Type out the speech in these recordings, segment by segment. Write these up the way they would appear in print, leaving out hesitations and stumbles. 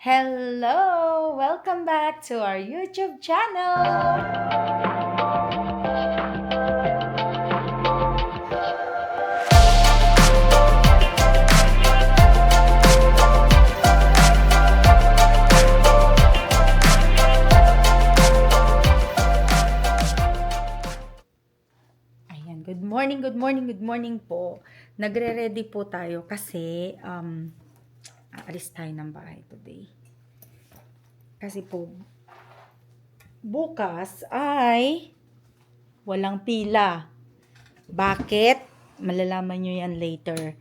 Hello! Welcome back to our YouTube channel! Ayan, good morning po. Nagre-ready po tayo kasi aalis tayo ng bahay today. Kasi po, bukas ay walang pila. Bakit? Malalaman nyo yan later.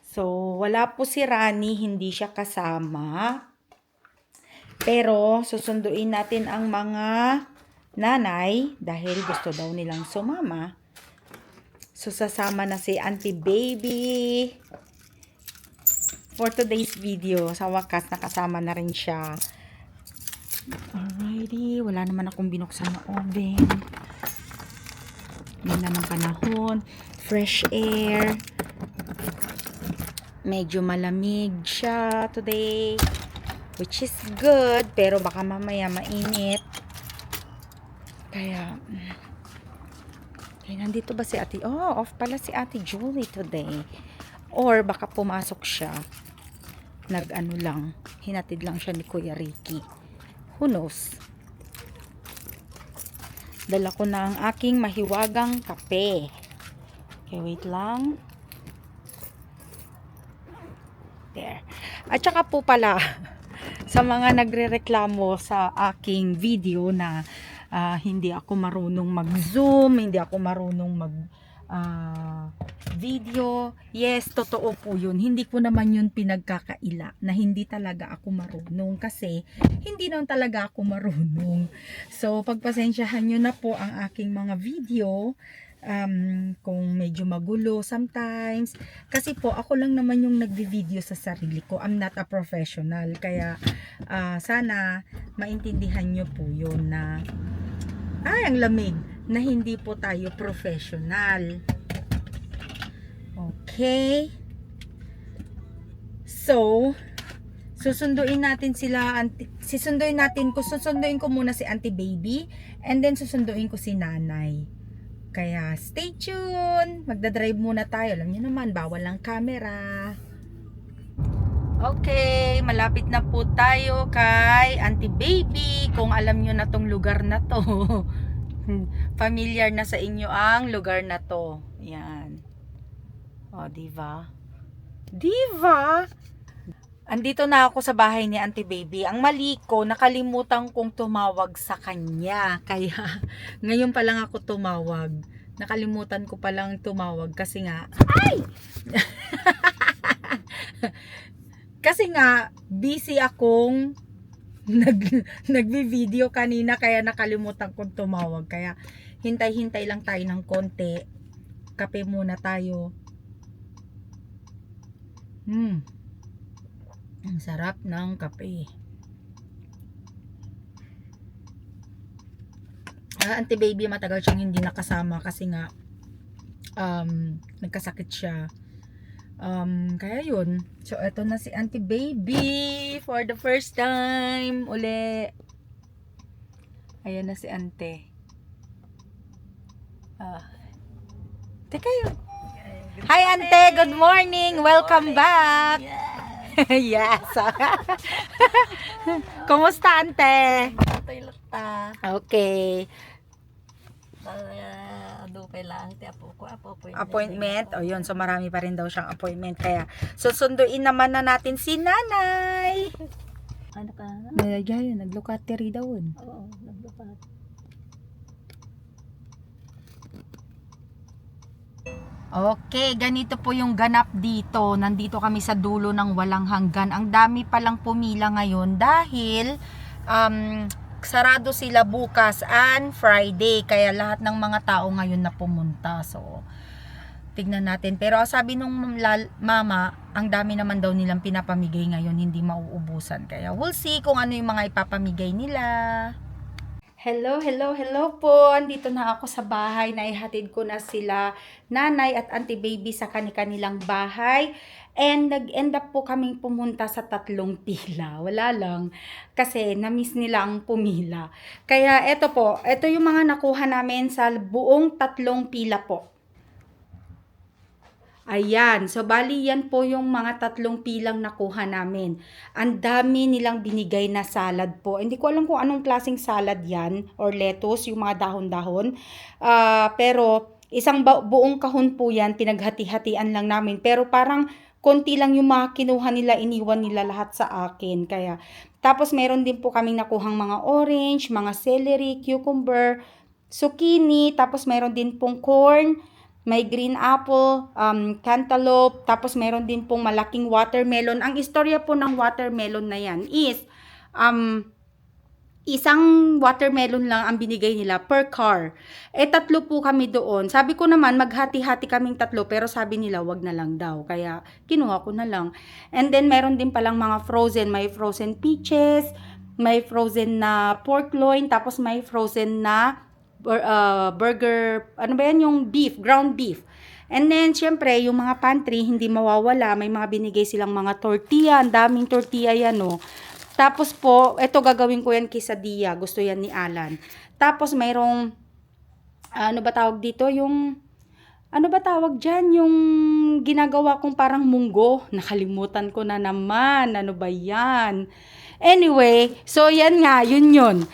So, wala po si Rani, hindi siya kasama. Pero, susunduin natin ang mga nanay dahil gusto daw nilang sumama. So, sasama na si Auntie Baby for today's video. Sa wakas, nakasama na rin siya. Alrighty, wala naman akong binuksan na oven. Ganda ng panahon. Fresh air. Medyo malamig siya today. Which is good. Pero baka mamaya mainit. Kaya, nandito ba si Ate? Oh, off pala si Ate Julie today. Or baka pumasok siya. Nag-ano lang. Hinatid lang siya ni Kuya Ricky. Who knows? Dala ko na ang aking mahiwagang kape. Okay, wait lang. There. At saka po pala, sa mga nagrereklamo sa aking video na hindi ako marunong mag-zoom, hindi ako marunong video. Yes, totoo po yun. Hindi ko naman yun pinagkakaila na hindi talaga ako marunong kasi hindi naman talaga ako marunong. So, pagpasensyahan nyo na po ang aking mga video kung medyo magulo sometimes. Kasi po, ako lang naman yung nagvi-video sa sarili ko. I'm not a professional. Kaya, sana maintindihan nyo po yun na ang lamig na hindi po tayo professional. Okay. So, susunduin natin susunduin ko muna si Auntie Baby and then susunduin ko si Nanay. Kaya stay tuned. Magdadrive muna tayo. Alam niyo naman, bawal ang camera. Okay, malapit na po tayo kay Auntie Baby. Kung alam niyo na tong lugar na to. Familiar na sa inyo ang lugar na to. Yan. O, diba? Diba? Andito na ako sa bahay ni Auntie Baby. Ang mali ko, nakalimutan kong tumawag sa kanya. Kaya, ngayon pa lang ako tumawag. Nakalimutan ko palang tumawag kasi nga, kasi nga, busy akong nagvi-video kanina kaya nakalimutan kong tumawag. Kaya, hintay-hintay lang tayo ng konti. Kape muna tayo. Ang sarap ng kape. Auntie Baby, matagal siyang hindi nakasama kasi nga nagkasakit siya. Kaya yun. So, eto na si Auntie Baby for the first time uli. Ayan na si Auntie. Teka yun. Hi Auntie, good morning. Welcome back. Yes. Kumusta Ante? Okay. Appointment. O yun, so marami pa rin daw siyang appointment. Kaya susunduin naman na natin si Nanay. Ano ka na? Nalagay yun, naglocatory daw yun. Oo, naglupat. Okay, ganito po yung ganap dito. Nandito kami sa dulo ng walang hanggan. Ang dami palang pumila ngayon dahil sarado sila bukas and Friday. Kaya lahat ng mga tao ngayon na pumunta. So, tignan natin. Pero sabi nung mama, ang dami naman daw nilang pinapamigay ngayon. Hindi mauubusan. Kaya we'll see kung ano yung mga ipapamigay nila. Hello po. Andito na ako sa bahay. Naihatid ko na sila Nanay at Auntie Baby sa kanilang bahay. And nag-end up po kaming pumunta sa 3 pila. Wala lang. Kasi na-miss nila ang pumila. Kaya eto po, eto yung mga nakuha namin sa buong 3 pila po. Ayan. So, bali yan po yung mga 3 pilang nakuha namin. Ang dami nilang binigay na salad po. Hindi ko alam kung anong klaseng salad yan or lettuce, yung mga dahon-dahon. Pero, isang buong kahon po yan, pinaghati-hatian lang namin. Pero parang konti lang yung mga kinuha nila, iniwan nila lahat sa akin. Kaya, tapos meron din po kaming nakuhang mga orange, mga celery, cucumber, zucchini, tapos meron din pong corn, may green apple, cantaloupe, tapos meron din pong malaking watermelon. Ang istorya po ng watermelon na yan is, isang watermelon lang ang binigay nila per car. 3 po kami doon. Sabi ko naman, maghati-hati kaming 3, pero sabi nila, wag na lang daw. Kaya, kinuha ko na lang. And then, meron din palang mga frozen. May frozen peaches, may frozen na pork loin, tapos may frozen na burger, ano ba yan, yung beef, ground beef. And then, syempre, yung mga pantry, hindi mawawala. May mga binigay silang mga tortilla. Ang daming tortilla yan, no. Tapos po, eto gagawin ko yan quesadilla. Gusto yan ni Alan. Tapos, mayroong, ano ba tawag dito? Yung, ano ba tawag dyan? Yung ginagawa kong parang munggo. Nakalimutan ko na naman. Ano ba yan? Anyway, so yan nga, yun.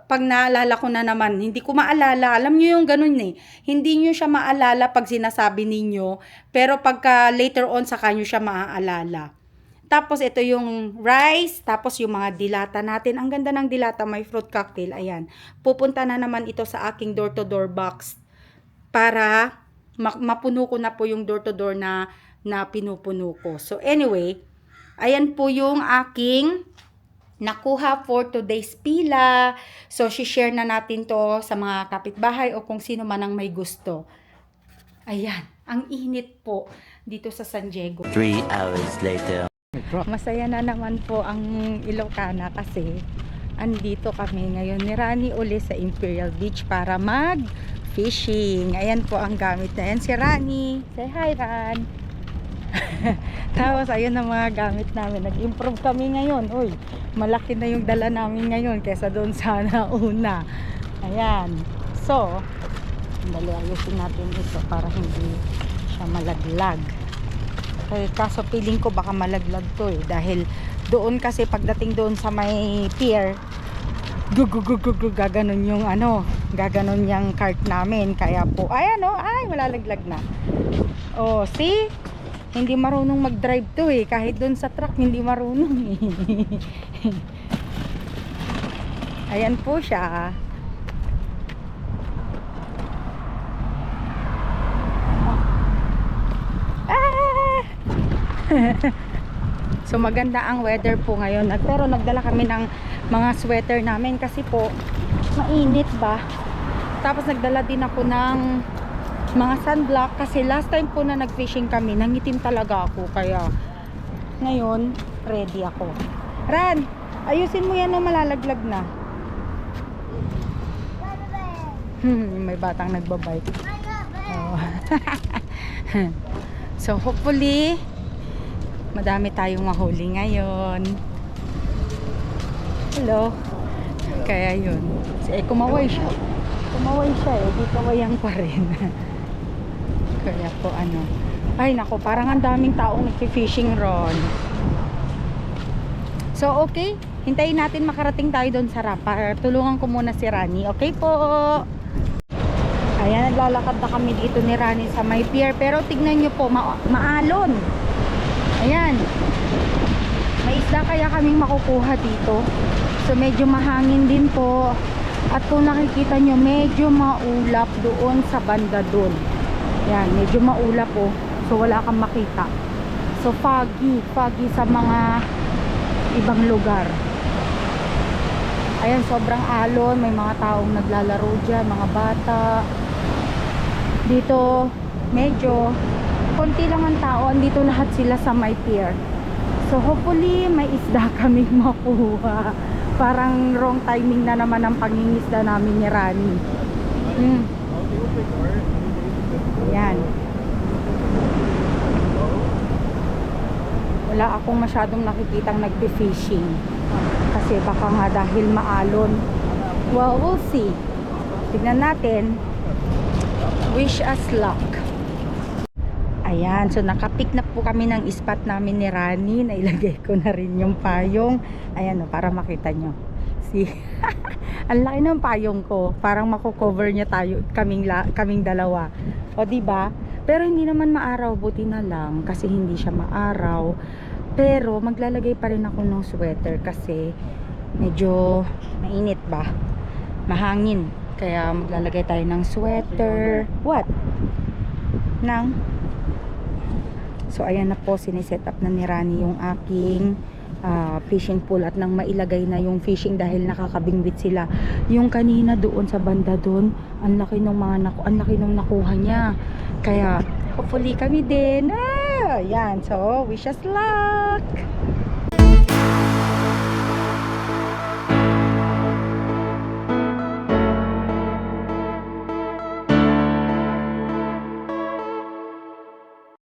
Pag naalala ko na naman, hindi ko maalala. Alam nyo yung ganun eh. Hindi nyo siya maalala pag sinasabi ninyo, pero pagka later on saka nyo siya maaalala. Tapos ito yung rice, tapos yung mga dilata natin. Ang ganda ng dilata, may fruit cocktail. Ayan. Pupunta na naman ito sa aking door-to-door box para mapuno ko na po yung door-to-door na pinupuno ko. So anyway, ayan po yung aking nakuha for today's pila. So, share na natin to sa mga kapitbahay o kung sino man ang may gusto. Ayan, ang init po dito sa San Diego. 3 hours later. Masaya na naman po ang Ilocana kasi andito kami ngayon ni Rani uli sa Imperial Beach para mag-fishing. Ayan po ang gamit na yan. Si Rani. Say hi, Ran. Tapos ayun ang mga gamit namin. Nag-improve kami ngayon. Uy, malaki na yung dala namin ngayon kaysa doon sa nauna. Ayan. So, dali ayusin natin ito para hindi siya malaglag. Kaso feeling ko baka malaglag to eh. Dahil doon kasi pagdating doon sa may pier, gaganon yung gaganon yung cart namin. Kaya po, ayan o, ay malalaglag na. Oh, see? Hindi marunong mag-drive to eh. Kahit doon sa truck, hindi marunong eh. Ayan po siya. Ah! So maganda ang weather po ngayon. Pero nagdala kami ng mga sweater namin kasi po mainit ba. Tapos nagdala din ako ng mga sunblock kasi last time po na nag-fishing kami, nangitim talaga ako. Kaya ngayon, ready ako. Ran, ayusin mo yan o malalaglag na. May batang nagbabike. Oh. So hopefully, madami tayong mahuli ngayon. Hello. Kaya yun. Kumaway siya. Kumaway siya eh. Di kawayan pa rin. Kaya po ay nako, parang ang daming taong nagfi-fishing ron. So okay, hintayin natin makarating tayo doon sa ramp. Tulungan ko muna si Rani. Okay po. Ayan, naglalakad na kami dito ni Rani sa may pier. Pero tignan nyo po, maalon. Ayan. May isda kaya kaming makukuha dito. So medyo mahangin din po. At kung nakikita nyo, medyo maulap doon sa banda doon. Yan, medyo maulap po. So wala kang makita. So foggy sa mga ibang lugar. Ayan, sobrang alon. May mga taong naglalaro dyan, mga bata. Dito, medyo konti lang ang tao. Andito lahat sila sa my pier. So hopefully, may isda kaming makuha. Parang wrong timing na naman ang pangingisda namin ni Rani. Ayan. wala akong masyadong nakikitang nagpi-fishing. Kasi baka nga dahil maalon. Well, we'll see. Tignan natin. Wish us luck. Ayan, so nakapick na po kami ng spot namin ni Rani. Nailagay ko na rin yung payong. Ayan o, para makita nyo. See? Ang laki ng payong ko. Parang mako-cover niya tayo, kaming dalawa. O diba? Pero hindi naman maaraw, buti na lang. Kasi hindi siya maaraw. Pero maglalagay pa rin ako ng sweater kasi medyo mainit ba? Mahangin. Kaya maglalagay tayo ng sweater. What? So ayan na po, siniset up na ni Rani yung aking fishing pool at nang mailagay na yung fishing dahil nakakabingwit sila. Yung kanina doon sa banda doon, ang laki nung nakuha niya. Kaya hopefully kami din. Yan. So wish us luck.